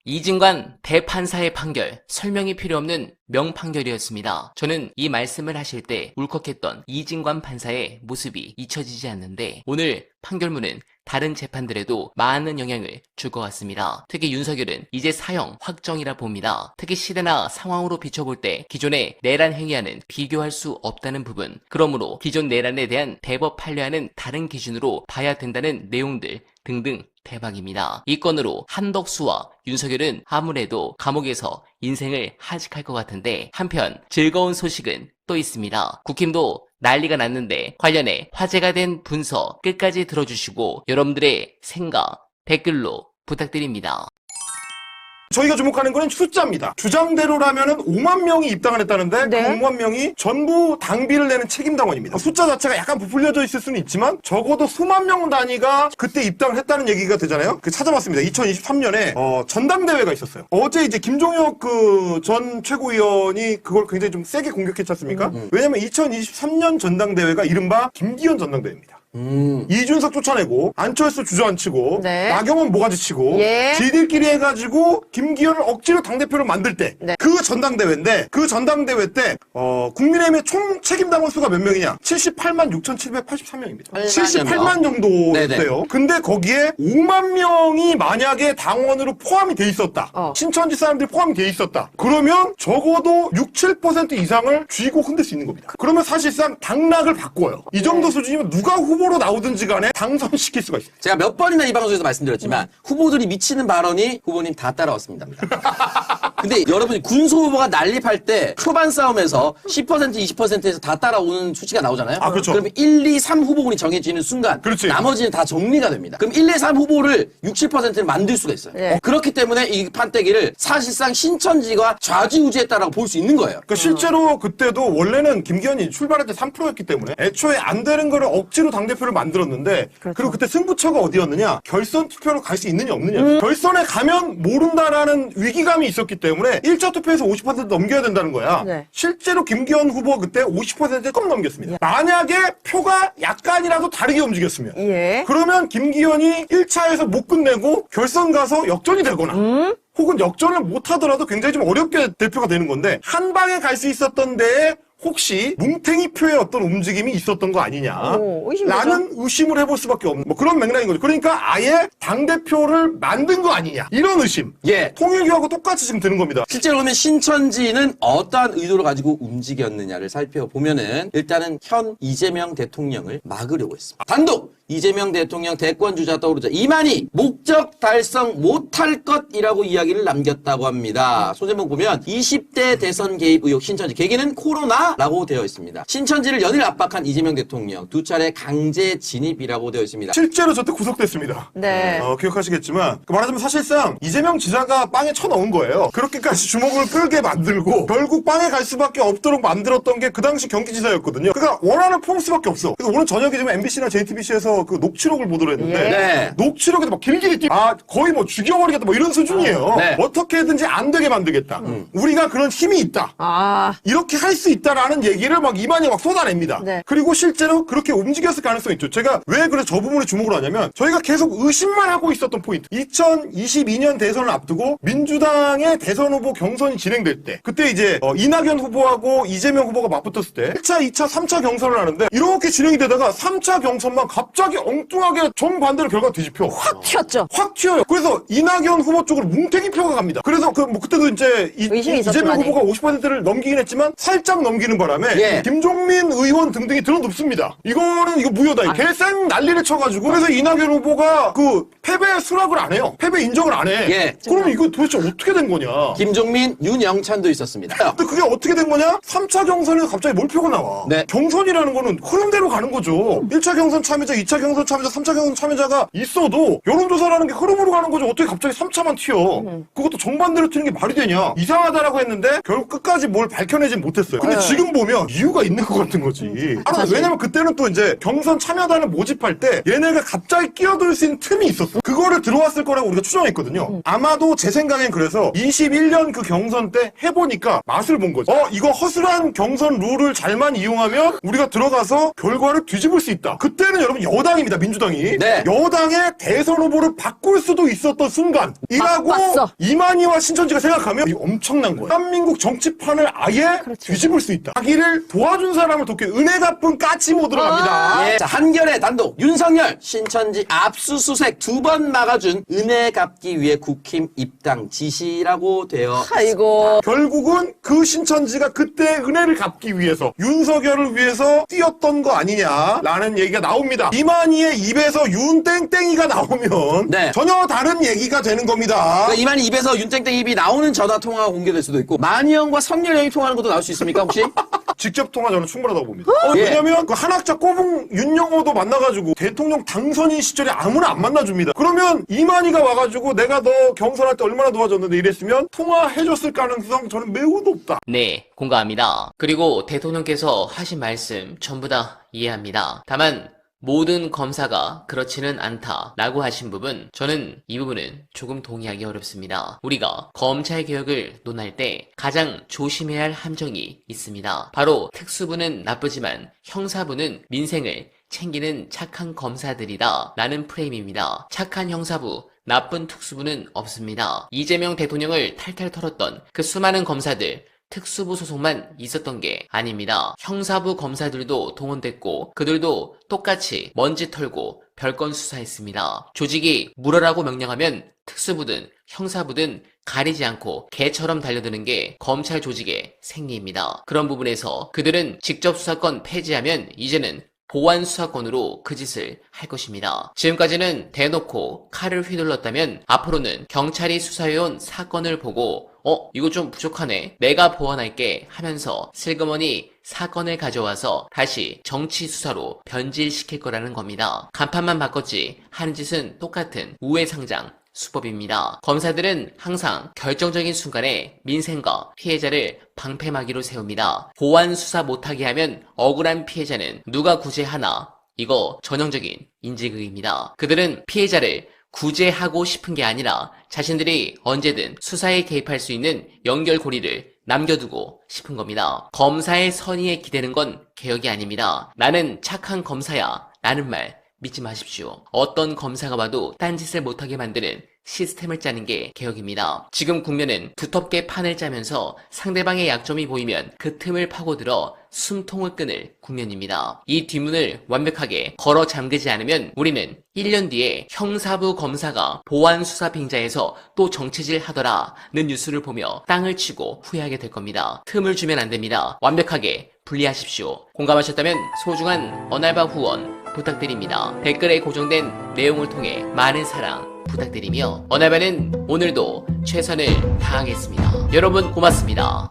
이진관 대판사의 판결, 설명이 필요 없는 명판결이었습니다. 저는 이 말씀을 하실 때 울컥했던 이진관 판사의 모습이 잊혀지지 않는데 오늘 판결문은 다른 재판들에도 많은 영향을 줄 것 같습니다. 특히 윤석열은 이제 사형 확정이라 봅니다. 특히 시대나 상황으로 비춰볼 때 기존의 내란 행위와는 비교할 수 없다는 부분, 그러므로 기존 내란에 대한 대법 판례와는 다른 기준으로 봐야 된다는 내용들 등등 대박입니다. 이 건으로 한덕수와 윤석열은 아무래도 감옥에서 인생을 하직할 것 같은데 한편 즐거운 소식은 또 있습니다. 국힘도 난리가 났는데 관련해 화제가 된 문서 끝까지 들어주시고 여러분들의 생각 댓글로 부탁드립니다. 저희가 주목하는 거는 숫자입니다. 주장대로라면은 5만 명이 입당을 했다는데 네. 그 5만 명이 전부 당비를 내는 책임당원입니다. 숫자 자체가 약간 부풀려져 있을 수는 있지만 적어도 수만 명 단위가 그때 입당을 했다는 얘기가 되잖아요. 찾아봤습니다. 2023년에 전당대회가 있었어요. 어제 이제 김종혁 그 전 최고위원이 그걸 굉장히 좀 세게 공격했지 않습니까? 왜냐면 2023년 전당대회가 이른바 김기현 전당대회입니다. 이준석 쫓아내고 안철수 주저앉히고 네. 나경원 모가지치고 예. 지들끼리 해가지고 김기현을 억지로 당대표를 만들 때 그 전당대회인데 그 전당대회 때 국민의힘의 총 책임당원 수가 몇 명이냐? 78만 6,783명입니다. 78만 정도 돼요. 근데 거기에 5만 명이 만약에 당원으로 포함이 돼 있었다. 신천지 사람들이 포함이 돼 있었다. 그러면 적어도 6, 7% 이상을 쥐고 흔들 수 있는 겁니다. 그러면 사실상 당락을 바꿔요. 이 정도 수준이면 누가 후보로 나오든지 간에 당선시킬 수가 있어요. 제가 몇 번이나 이 방송에서 말씀드렸지만 후보들이 미치는 발언이 후보님 다 따라왔습니다. 근데 여러분이 군소 후보가 난립할 때 초반 싸움에서 10% 20%에서 다 따라오는 수치가 나오잖아요. 아, 그렇죠. 그러면 1, 2, 3 후보군이 정해지는 순간 그렇지. 나머지는 다 정리가 됩니다. 그럼 1, 2, 3 후보를 6, 7%를 만들 수가 있어요. 네. 그렇기 때문에 이 판때기를 사실상 신천지가 좌지우지했다라고 볼 수 있는 거예요. 그러니까 실제로 그때도 원래는 김기현이 출발할 때 3%였기 때문에 애초에 안 되는 거를 억지로 당대표를 만들었는데 그리고 그때 승부처가 어디였느냐? 결선 투표로 갈 수 있느냐 없느냐. 결선에 가면 모른다라는 위기감이 있었기 때문에 1차 투표에서 50% 넘겨야 된다는 거야. 네. 실제로 김기현 후보 그때 50%에 조금 넘겼습니다. 만약에 표가 약간이라도 다르게 움직였으면 예. 그러면 김기현이 1차에서 못 끝내고 결선 가서 역전이 되거나 혹은 역전을 못하더라도 굉장히 좀 어렵게 대표가 되는 건데 한 방에 갈 수 있었던 데에 혹시 뭉탱이 표의 어떤 움직임이 있었던 거 아니냐 의심되죠? 라는 의심을 해볼 수밖에 없는 뭐 그런 맥락인 거죠. 그러니까 아예 당대표를 만든 거 아니냐 이런 의심. 예. 통일교하고 똑같이 지금 드는 겁니다. 실제로 보면 신천지는 어떠한 의도를 가지고 움직였느냐를 살펴보면은 일단은 현 이재명 대통령을 막으려고 했습니다. 단독 이재명 대통령 대권주자 떠오르자 이만희 목적 달성 못할 것이라고 이야기를 남겼다고 합니다. 소제목 보면 20대 대선 개입 의혹 신천지 계기는 코로나라고 되어 있습니다. 신천지를 연일 압박한 이재명 대통령 두 차례 강제 진입이라고 되어 있습니다. 실제로 저때 구속됐습니다. 네. 기억하시겠지만 말하자면 사실상 이재명 지사가 빵에 쳐넣은 거예요. 그렇게까지 주먹을 끌게 만들고 결국 빵에 갈 수밖에 없도록 만들었던 게 그 당시 경기지사였거든요. 그러니까 원한을 품을 수밖에 없어. 그래서 오늘 저녁에 지금 MBC나 JTBC에서 그 녹취록을 보도를 했는데 네. 녹취록에도 막 길길이 거의 뭐 죽여버리겠다 뭐 이런 수준이에요. 네. 어떻게든지 안 되게 만들겠다. 우리가 그런 힘이 있다. 이렇게 할 수 있다라는 얘기를 막 이만희 막 쏟아냅니다. 네. 그리고 실제로 그렇게 움직였을 가능성이 있죠. 제가 왜 그래서 저 부분에 주목을 하냐면 저희가 계속 의심만 하고 있었던 포인트. 2022년 대선을 앞두고 민주당의 대선 후보 경선이 진행될 때 그때 이제 이낙연 후보하고 이재명 후보가 맞붙었을 때 1차, 2차, 3차 경선을 하는데 이렇게 진행이 되다가 3차 경선만 갑자기 엉뚱하게 정반대로 결과가 뒤집혀. 확 튀었죠. 확 튀어요. 그래서 이낙연 후보 쪽으로 뭉탱이 표가 갑니다. 그래서 그때도 이제 의심이 있었죠, 이재명 많이. 후보가 50%를 넘기긴 했지만 살짝 넘기는 바람에 예. 김종민 의원 등등이 들어눕습니다. 이거 무효다. 개쌩 난리를 쳐가지고 그래서 이낙연 후보가 그 패배 수락을 안 해요. 패배 인정을 안 해. 예. 그러면 이거 도대체 어떻게 된 거냐? 김종민, 윤영찬도 있었습니다. 근데 그게 어떻게 된 거냐? 3차 경선에서 갑자기 몰표가 나와. 네. 경선이라는 거는 흐름대로 가는 거죠. 1차 경선 참여자, 2차 경선 참여자, 3차 경선 참여자가 있어도 여론조사라는 게 흐름으로 가는 거죠. 어떻게 갑자기 3차만 튀어. 그것도 정반대로 튀는 게 말이 되냐. 이상하다라고 했는데 결국 끝까지 뭘 밝혀내진 못했어요. 근데 지금 보면 이유가 있는 것 같은 거지. 왜냐면 그때는 또 이제 경선 참여단을 모집할 때 얘네가 갑자기 끼어들 수 있는 틈이 있었어. 그거를 들어왔을 거라고 우리가 추정했거든요. 아마도 제 생각엔 그래서 21년 그 경선 때 해보니까 맛을 본 거지. 이거 허술한 경선 룰을 잘만 이용하면 우리가 들어가서 결과를 뒤집을 수 있다. 그때는 여러분 여당입니다. 민주당이. 네. 여당의 대선 후보를 바꿀 수도 있었던 순간이라고 이만희와 신천지가 생각하면 이게 엄청난 거예요. 대한민국 정치판을 아예 뒤집을 수 있다. 자기를 도와준 사람을 돕기 은혜 갚은 까치 모드로 갑니다. 자, 한겨레 단독 윤석열 신천지 압수수색 2번 막아준 은혜 갚기 위해 국힘 입당 지시라고 되어 아이고. 결국은 그 신천지가 그때 은혜를 갚기 위해서 윤석열을 위해서 뛰었던 거 아니냐라는 얘기가 나옵니다. 이만희의 입에서 윤땡땡이가 나오면 네. 전혀 다른 얘기가 되는 겁니다. 그러니까 이만희 입에서 윤땡땡 입이 나오는 전화 통화가 공개될 수도 있고 만희 형과 성렬 형이 통화하는 것도 나올 수 있습니까 혹시? 직접 통화 저는 충분하다고 봅니다. 예. 왜냐면 그 한학자 꼬붕 윤영호도 만나가지고 대통령 당선인 시절에 아무나 안 만나줍니다. 그러면 이만희가 와가지고 내가 너 경선할 때 얼마나 도와줬는데 이랬으면 통화해줬을 가능성 저는 매우 높다. 네, 공감합니다. 그리고 대통령께서 하신 말씀 전부 다 이해합니다. 다만 모든 검사가 그렇지는 않다라고 하신 부분, 저는 이 부분은 조금 동의하기 어렵습니다. 우리가 검찰 개혁을 논할 때 가장 조심해야 할 함정이 있습니다. 바로 특수부는 나쁘지만 형사부는 민생을 챙기는 착한 검사들이다 라는 프레임입니다. 착한 형사부, 나쁜 특수부는 없습니다. 이재명 대통령을 탈탈 털었던 그 수많은 검사들, 특수부 소속만 있었던 게 아닙니다. 형사부 검사들도 동원됐고 그들도 똑같이 먼지 털고 별건 수사했습니다. 조직이 물어라고 명령하면 특수부든 형사부든 가리지 않고 개처럼 달려드는 게 검찰 조직의 생리입니다. 그런 부분에서 그들은 직접 수사권 폐지하면 이제는 보완 수사권으로 그 짓을 할 것입니다. 지금까지는 대놓고 칼을 휘둘렀다면 앞으로는 경찰이 수사해온 사건을 보고 이거 좀 부족하네. 내가 보완할게 하면서 슬그머니 사건을 가져와서 다시 정치 수사로 변질시킬 거라는 겁니다. 간판만 바꿨지 하는 짓은 똑같은 우회상장 수법입니다. 검사들은 항상 결정적인 순간에 민생과 피해자를 방패막이로 세웁니다. 보완 수사 못하게 하면 억울한 피해자는 누가 구제하나? 이거 전형적인 인지극입니다. 그들은 피해자를 구제하고 싶은 게 아니라 자신들이 언제든 수사에 개입할 수 있는 연결고리를 남겨두고 싶은 겁니다. 검사의 선의에 기대는 건 개혁이 아닙니다. 나는 착한 검사야 라는 말 믿지 마십시오. 어떤 검사가 와도 딴짓을 못하게 만드는 시스템을 짜는 게 개혁입니다. 지금 국면은 두텁게 판을 짜면서 상대방의 약점이 보이면 그 틈을 파고들어 숨통을 끊을 국면입니다. 이 뒷문을 완벽하게 걸어 잠그지 않으면 우리는 1년 뒤에 형사부 검사가 보안 수사 빙자에서 또 정치질 하더라는 뉴스를 보며 땅을 치고 후회하게 될 겁니다. 틈을 주면 안 됩니다. 완벽하게 분리하십시오. 공감하셨다면 소중한 언알바 후원 부탁드립니다. 댓글에 고정된 내용을 통해 많은 사랑 부탁드리며 언알바는 오늘도 최선을 다하겠습니다. 여러분 고맙습니다.